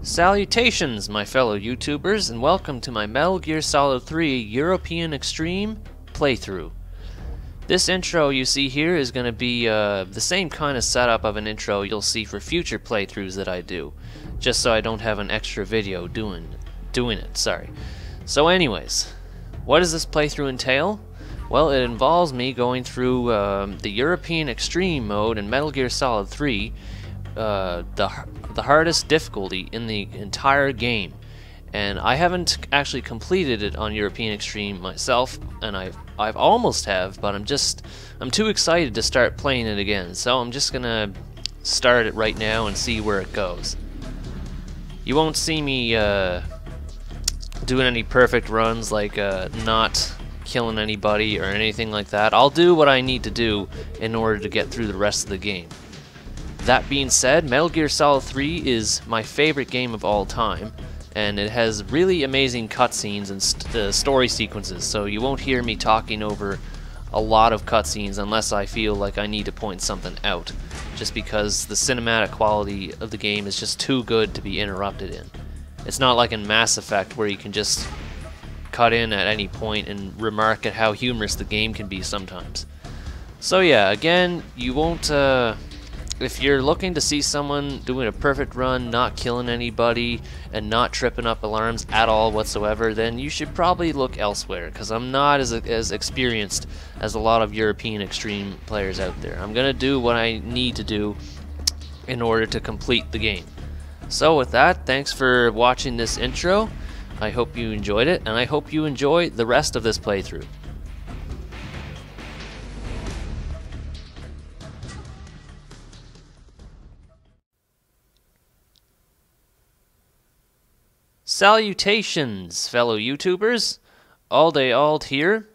Salutations, my fellow YouTubers, and welcome to my Metal Gear Solid 3 European Extreme playthrough. This intro you see here is going to be the same kind of setup of an intro you'll see for future playthroughs that I do, just so I don't have an extra video doing it, sorry. So anyways, what does this playthrough entail? Well, it involves me going through the European Extreme mode in Metal Gear Solid 3, the hardest difficulty in the entire game, and I haven't actually completed it on European Extreme myself, and I've almost have, but I'm too excited to start playing it again, so I'm just gonna start it right now and see where it goes. You won't see me doing any perfect runs, like not killing anybody or anything like that. I'll do what I need to do in order to get through the rest of the game. That being said, Metal Gear Solid 3 is my favorite game of all time, and it has really amazing cutscenes and story sequences, so you won't hear me talking over a lot of cutscenes unless I feel like I need to point something out, just because the cinematic quality of the game is just too good to be interrupted in. It's not like in Mass Effect where you can just cut in at any point and remark at how humorous the game can be sometimes. So yeah, again, you won't if you're looking to see someone doing a perfect run, not killing anybody, and not tripping up alarms at all whatsoever, then you should probably look elsewhere, because I'm not as experienced as a lot of European Extreme players out there. I'm going to do what I need to do in order to complete the game. So with that, thanks for watching this intro. I hope you enjoyed it, and I hope you enjoy the rest of this playthrough. Salutations, fellow YouTubers! AllDayAld here,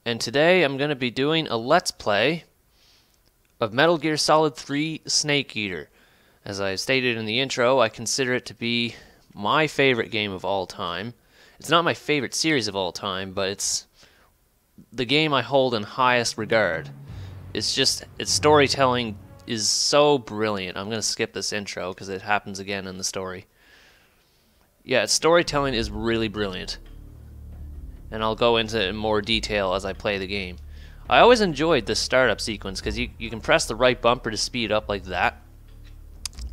and today I'm going to be doing a Let's Play of Metal Gear Solid 3 Snake Eater. As I stated in the intro, I consider it to be my favorite game of all time. It's not my favorite series of all time, but it's the game I hold in highest regard. Its storytelling is so brilliant. I'm going to skip this intro because it happens again in the story. Yeah, its storytelling is really brilliant, and I'll go into more detail as I play the game. I always enjoyed this startup sequence because you can press the right bumper to speed up like that,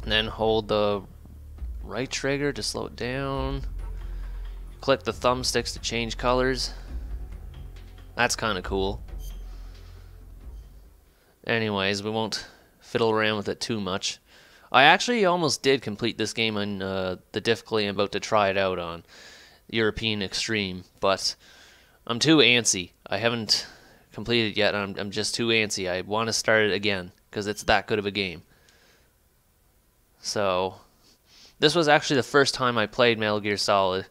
and then hold the right trigger to slow it down, click the thumbsticks to change colors. That's kind of cool. Anyways, we won't fiddle around with it too much. I actually almost did complete this game on the difficulty I'm about to try it out on, European Extreme, but I'm too antsy. I haven't completed it yet, and I'm just too antsy. I want to start it again, because it's that good of a game. So, this was actually the first time I played Metal Gear Solid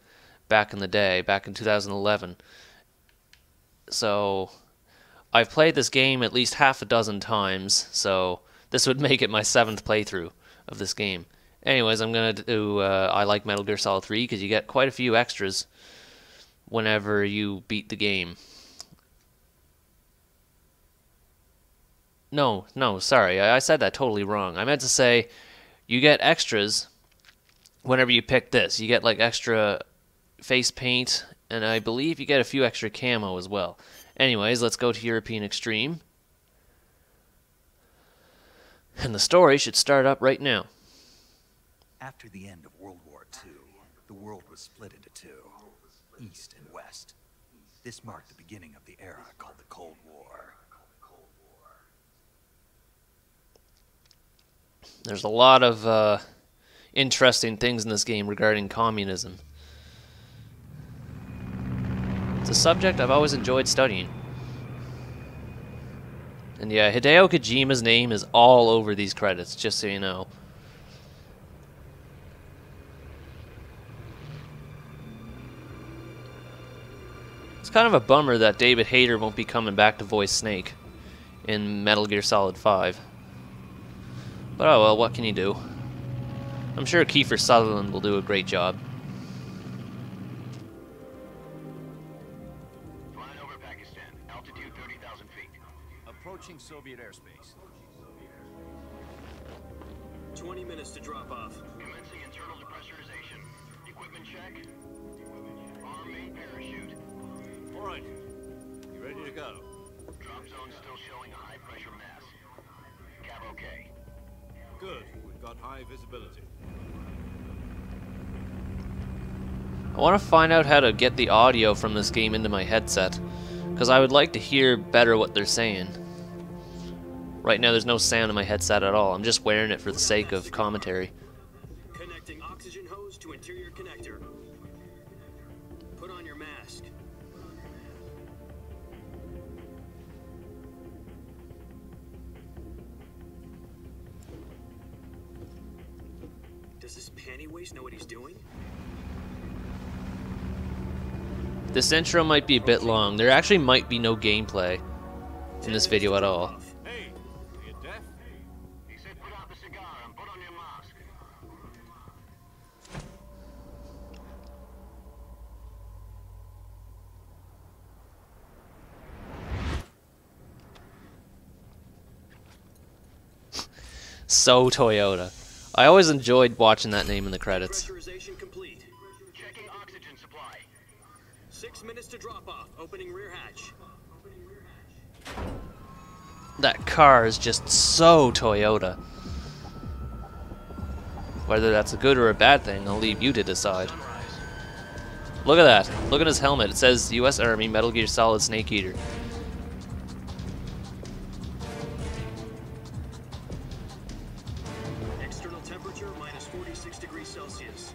back in the day, back in 2011. So, I've played this game at least half a dozen times, so this would make it my 7th playthrough of this game. Anyways, I'm gonna do I like Metal Gear Solid 3 because you get quite a few extras whenever you beat the game. No, sorry, I said that totally wrong. I meant to say you get extras whenever you pick this. You get like extra face paint, and I believe you get a few extra camo as well. Anyways, let's go to European Extreme. And the story should start up right now. After the end of World War II, the world was split into two, East and West. This marked the beginning of the era called the Cold War. There's a lot of interesting things in this game regarding communism. It's a subject I've always enjoyed studying. And yeah, Hideo Kojima's name is all over these credits, just so you know. It's kind of a bummer that David Hayter won't be coming back to voice Snake in Metal Gear Solid 5. But oh well, what can you do? I'm sure Kiefer Sutherland will do a great job. Approaching Soviet airspace. 20 minutes to drop off. Commencing internal depressurization. check. Arm main parachute. All right. You ready to go? Drop zone still showing a high pressure mass. Cav okay. Good. We've got high visibility. I want to find out how to get the audio from this game into my headset, because I would like to hear better what they're saying. Right now there's no sound in my headset at all. I'm just wearing it for the sake of commentary. Connecting oxygen hose to interior connector. Put on your mask. Does this panty waste know what he's doing? This intro might be a bit long. There actually might be no gameplay in this video at all. Hey, are you deaf? He said put out the cigar and put on your mask. So Toyota. I always enjoyed watching that name in the credits. Pressurization complete. Checking oxygen supply. 6 minutes to drop off. Opening rear hatch. That car is just so Toyota. Whether that's a good or a bad thing, I'll leave you to decide. Look at that. Look at his helmet. It says US Army Metal Gear Solid Snake Eater. External temperature minus 46 degrees Celsius.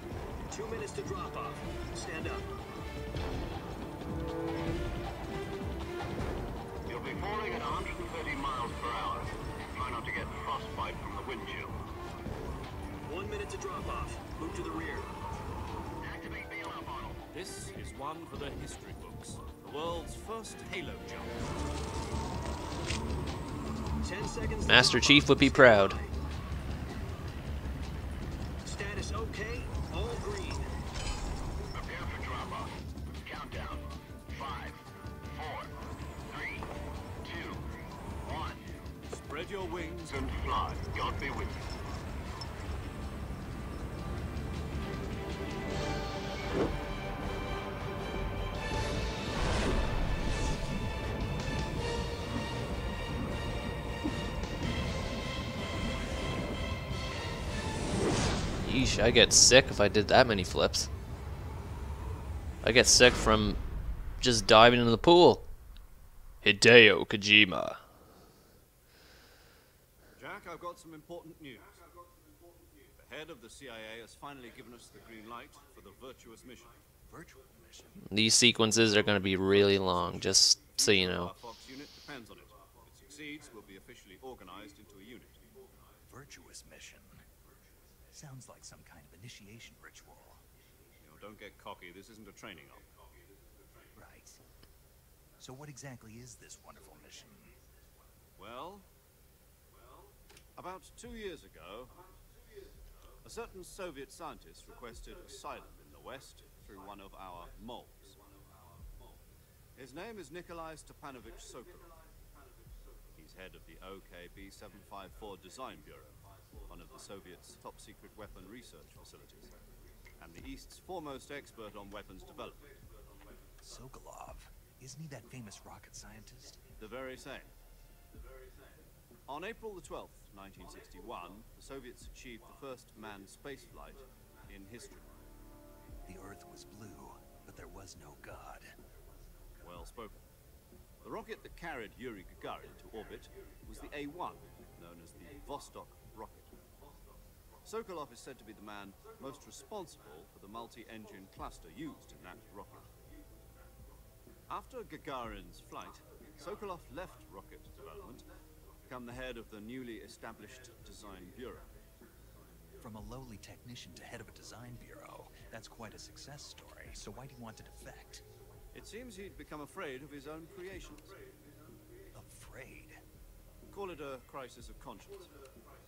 2 minutes to drop off. Stand up. You'll be falling at 130 miles per hour. Try not to get frostbite from the wind chill. 1 minute to drop off. Move to the rear. Activate bailout model. This is one for the history books. The world's first Halo jump. 10 seconds. to Master drop Chief off. would be Stand proud. by. Status okay. All green. Prepare for drop-off. Countdown. 5, 4, 3, 2, 1. Spread your wings And fly. God be with you. Yeesh, I get sick if I did that many flips. I get sick from just diving into the pool. Hideo Kojima. Jack, I've got some important news. The head of the CIA has finally given us the green light for the Virtuous mission. Virtual mission. These sequences are going to be really long, just so you know. Our Fox unit depends on it. If it succeeds, we'll be officially organized into a unit. Virtuous mission. Sounds like some kind of initiation ritual. You know, don't get cocky. This isn't a training op. Right. So what exactly is this wonderful mission? Well, about 2 years ago, a certain Soviet scientist requested asylum in the West through one of our moles. His name is Nikolai Stepanovich Sokolov. He's head of the OKB 754 Design Bureau, one of the Soviets' top-secret weapon research facilities, and the East's foremost expert on weapons development. Sokolov. Isn't he that famous rocket scientist? The very same. On April the 12th, 1961, the Soviets achieved the first manned spaceflight in history. The Earth was blue, but there was no God. Well spoken. The rocket that carried Yuri Gagarin to orbit was the A-1, known as the Vostok rocket. Sokolov is said to be the man most responsible for the multi-engine cluster used in that rocket. After Gagarin's flight, Sokolov left rocket development to become the head of the newly established Design Bureau. From a lowly technician to head of a design bureau, that's quite a success story. So why do you want to defect? It seems he'd become afraid of his own creations. Afraid. Call it a crisis of conscience.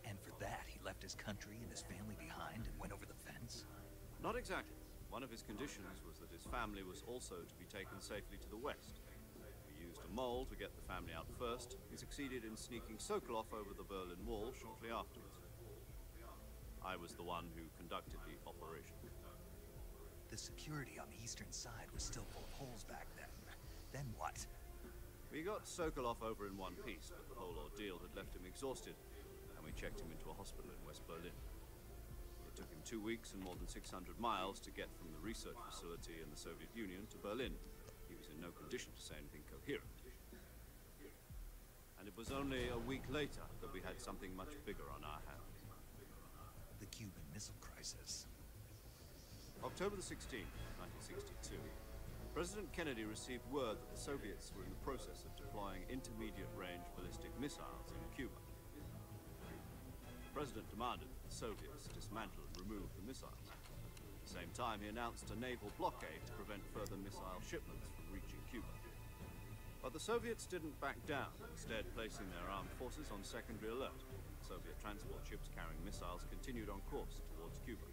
And for that, he left his country and his family behind and went over the fence? Not exactly. One of his conditions was that his family was also to be taken safely to the west. We used a mole to get the family out first. He succeeded in sneaking Sokolov over the Berlin Wall shortly afterwards. I was the one who conducted the operation. The security on the eastern side was still full of holes back then. Then what? We got Sokolov over in one piece, but the whole ordeal had left him exhausted, and we checked him into a hospital in West Berlin. It took him 2 weeks and more than 600 miles to get from the research facility in the Soviet Union to Berlin. He was in no condition to say anything coherent. And it was only a week later that we had something much bigger on our hands. The Cuban Missile Crisis. October the 16th, 1962, President Kennedy received word that the Soviets were in the process of deploying intermediate-range ballistic missiles in Cuba. The President demanded that the Soviets dismantle and remove the missiles. At the same time, he announced a naval blockade to prevent further missile shipments from reaching Cuba. But the Soviets didn't back down, instead placing their armed forces on secondary alert. Soviet transport ships carrying missiles continued on course towards Cuba.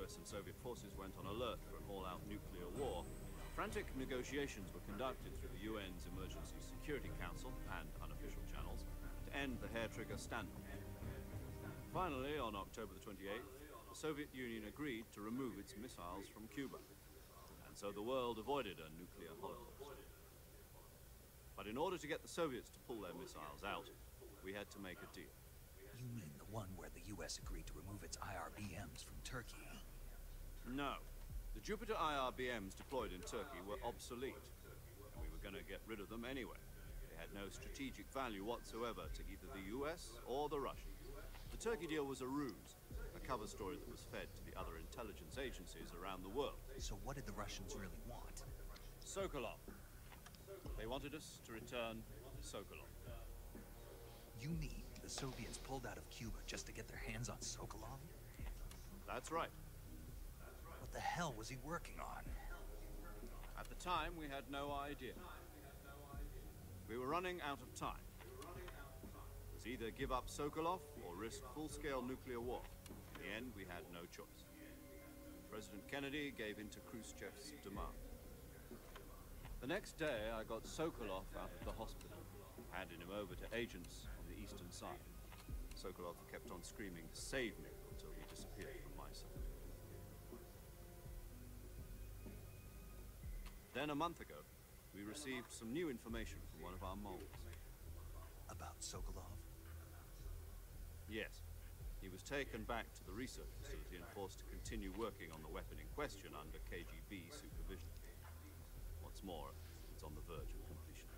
US and Soviet forces went on alert for an all-out nuclear war. Frantic negotiations were conducted through the UN's Emergency Security Council and unofficial channels to end the hair-trigger standoff. Finally, on October the 28th, the Soviet Union agreed to remove its missiles from Cuba, and so the world avoided a nuclear holocaust. But in order to get the Soviets to pull their missiles out, we had to make a deal. You mean the one where the US agreed to remove its IRBMs from Turkey? No. The Jupiter IRBMs deployed in Turkey were obsolete. We were going to get rid of them anyway. They had no strategic value whatsoever to either the US or the Russians. The Turkey deal was a ruse, a cover story that was fed to the other intelligence agencies around the world. So what did the Russians really want? Sokolov. They wanted us to return Sokolov. You mean the Soviets pulled out of Cuba just to get their hands on Sokolov? That's right. What the hell was he working on? At the time, we had no idea. We were running out of time. It was either give up Sokolov or risk full-scale nuclear war. In the end, we had no choice. President Kennedy gave in to Khrushchev's demand. The next day, I got Sokolov out of the hospital, handed him over to agents on the eastern side. Sokolov kept on screaming, "Save me," until he disappeared from my sight. Then a month ago, we received some new information from one of our moles. About Sokolov? Yes. He was taken back to the research facility and forced to continue working on the weapon in question under KGB supervision. What's more, it's on the verge of completion.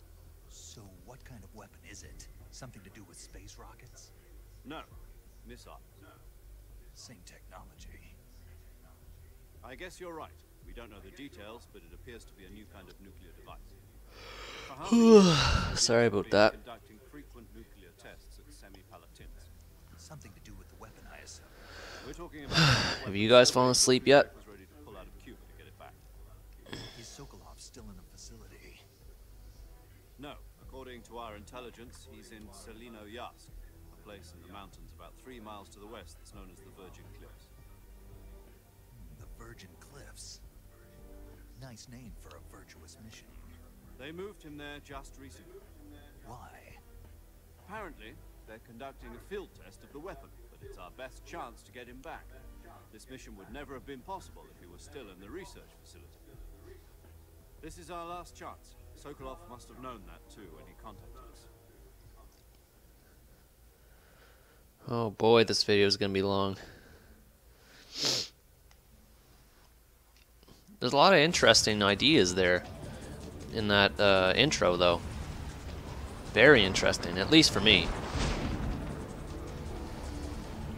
So what kind of weapon is it? Something to do with space rockets? No. Missiles. Same technology. I guess you're right. We don't know the details, but it appears to be a new kind of nuclear device. For how many years, Sorry about we've that. been conducting frequent nuclear tests at Semipalatinsk. Something to do with the weapon, I assume. We're talking about Have you guys fallen asleep yet? was ready to pull out of Cuba to get it back. Is Sokolov still in the facility? No. According to our intelligence, he's in Selino-Yarsk, a place in the mountains about 3 miles to the west that's known as the Virgin Cliffs. The Virgin Cliffs. Nice name for a virtuous mission. They moved him there just recently. Why? Apparently, they're conducting a field test of the weapon, but it's our best chance to get him back. This mission would never have been possible if he was still in the research facility. This is our last chance. Sokolov must have known that too when he contacted us. Oh boy, this video is going to be long. There's a lot of interesting ideas there in that intro, though. Very interesting, at least for me.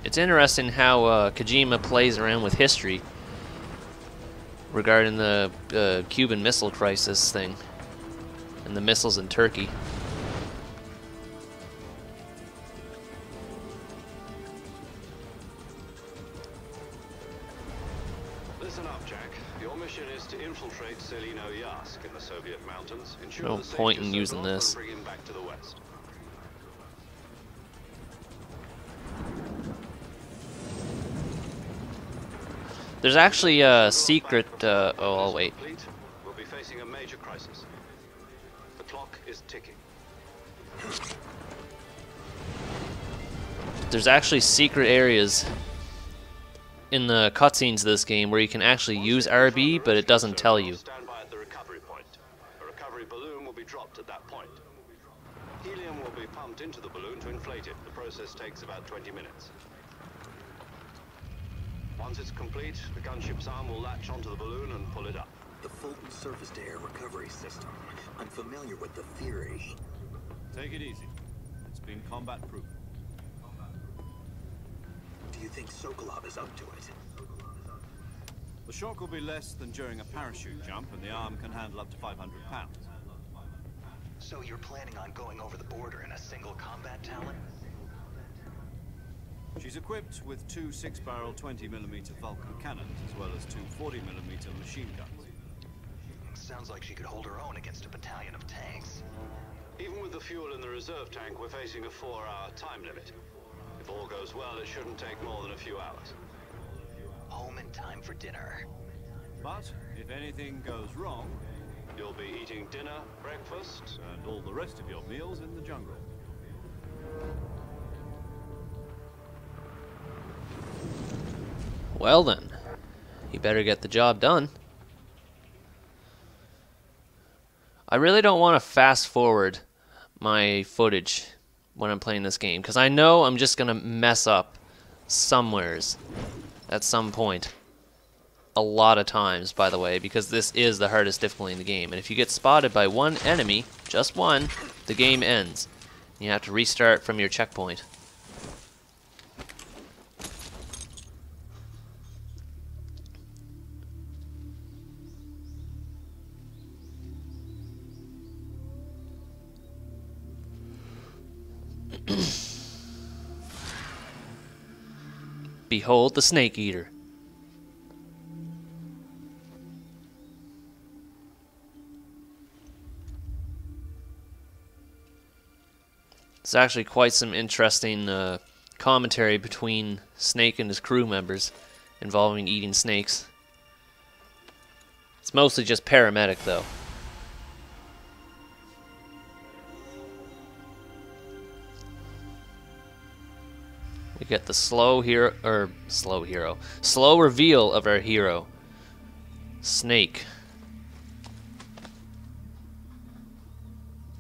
It's interesting how Kojima plays around with history regarding the Cuban Missile Crisis thing and the missiles in Turkey. Listen up, Jack. Your mission is to infiltrate Selino-Yarsk in the Soviet mountains. Ensure No the safety point of in using Sokolov this. and bring him back to the west. There's actually a secret. Oh, I'll wait. Complete, we'll be facing a major crisis. The clock is ticking. There's actually secret areas in the cutscenes of this game where you can actually use RB, but it doesn't tell you. Stand by at the recovery point. A recovery balloon will be dropped at that point. Helium will be pumped into the balloon to inflate it. The process takes about 20 minutes. Once it's complete, the gunship's arm will latch onto the balloon and pull it up. The Fulton surface-to-air recovery system. I'm familiar with the theory. Take it easy. It's been combat-proof. Do you think Sokolov is up to it? The shock will be less than during a parachute jump, and the arm can handle up to 500 pounds. So you're planning on going over the border in a single combat Talon? She's equipped with two 6-barrel 20mm Vulcan cannons, as well as two 40mm machine guns. Sounds like she could hold her own against a battalion of tanks. Even with the fuel in the reserve tank, we're facing a 4-hour time limit. If all goes well, it shouldn't take more than a few hours. Home in time for dinner. But if anything goes wrong, You'll be eating dinner, breakfast, and all the rest of your meals in the jungle. Well then, you better get the job done. I really don't want to fast forward my footage when I'm playing this game, because I know I'm just going to mess up somewheres at some point. A lot of times, by the way, because this is the hardest difficulty in the game. And if you get spotted by one enemy, just one, the game ends. You have to restart from your checkpoint. Behold the Snake Eater. It's actually quite some interesting commentary between Snake and his crew members involving eating snakes. It's mostly just paramedic, though. We get the slow reveal of our hero, Snake.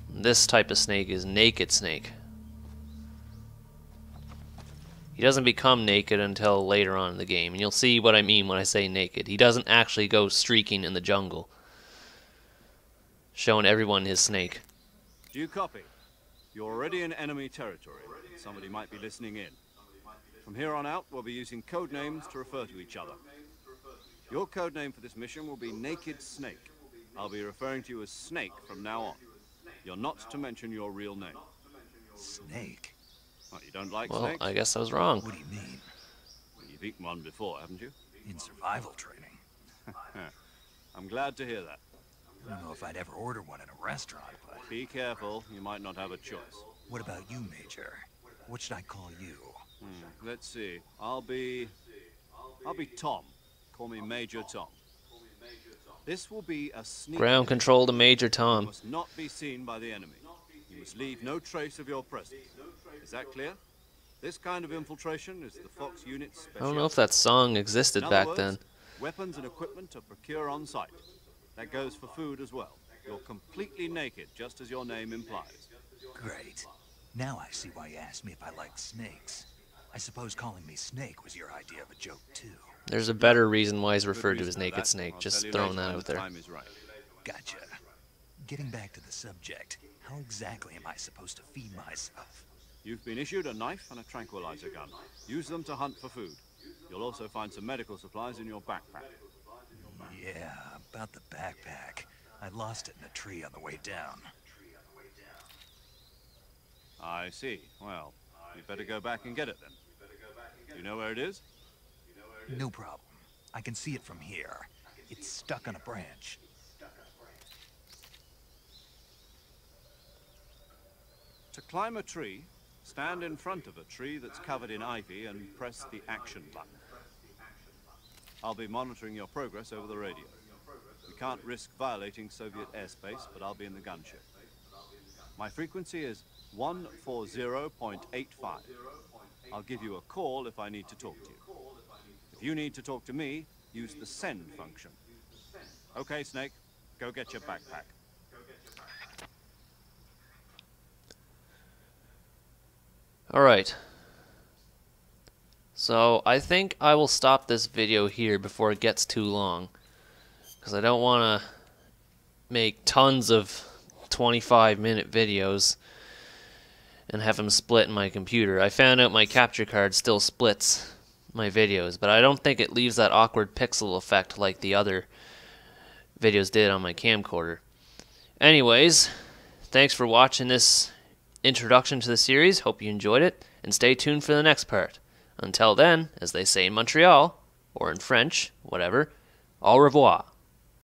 This type of snake is Naked Snake. He doesn't become naked until later on in the game, and you'll see what I mean when I say naked. He doesn't actually go streaking in the jungle, showing everyone his snake. Do you copy? You're already in enemy territory. Somebody might be listening in. From here on out, we'll be using code names to refer to each other. Your code name for this mission will be Naked Snake. I'll be referring to you as Snake from now on. You're not to mention your real name. Snake? Well, you don't like Well, snakes? I guess I was wrong. What do you mean? You've eaten one before, haven't you? In survival training? I'm glad to hear that. I don't know if I'd ever order one in a restaurant, but... Be careful, you might not have a choice. What about you, Major? What should I call you? Let's see. I'll be Tom. Call me Major Tom. This will be a sneak. Ground control to Major You Tom. must not be seen by the enemy. You must leave no trace of your presence. Is that clear? This kind of infiltration is the Fox unit's I specialty. don't know if that song existed In other back words, then. weapons and equipment are procure on site. That goes for food as well. You're completely naked, just as your name implies. Great. Now I see why you asked me if I liked snakes. I suppose calling me Snake was your idea of a joke, too. There's a better reason why he's referred to Good as reason for Naked that. Snake. I'll Just tell you throwing later that when out the there. time is right. Gotcha. Getting back to the subject, how exactly am I supposed to feed myself? You've been issued a knife and a tranquilizer gun. Use them to hunt for food. You'll also find some medical supplies in your backpack. Yeah, about the backpack. I lost it in a tree on the way down. I see. Well, you better go back and get it then. You know where it is? No problem. I can see it from here. It's stuck on a branch. To climb a tree, stand in front of a tree that's covered in ivy and press the action button. I'll be monitoring your progress over the radio. We can't risk violating Soviet airspace, but I'll be in the gunship. My frequency is 140.85. I'll give you a call if I need to talk to you. If If you need to talk to me, use the send function. Okay, Snake, go get your backpack. Alright. So, I think I will stop this video here before it gets too long. Because I don't want to make tons of 25-minute videos and have them split in my computer. I found out my capture card still splits my videos, but I don't think it leaves that awkward pixel effect like the other videos did on my camcorder. Anyways, thanks for watching this introduction to the series. Hope you enjoyed it, and stay tuned for the next part. Until then, as they say in Montreal, or in French, whatever, au revoir.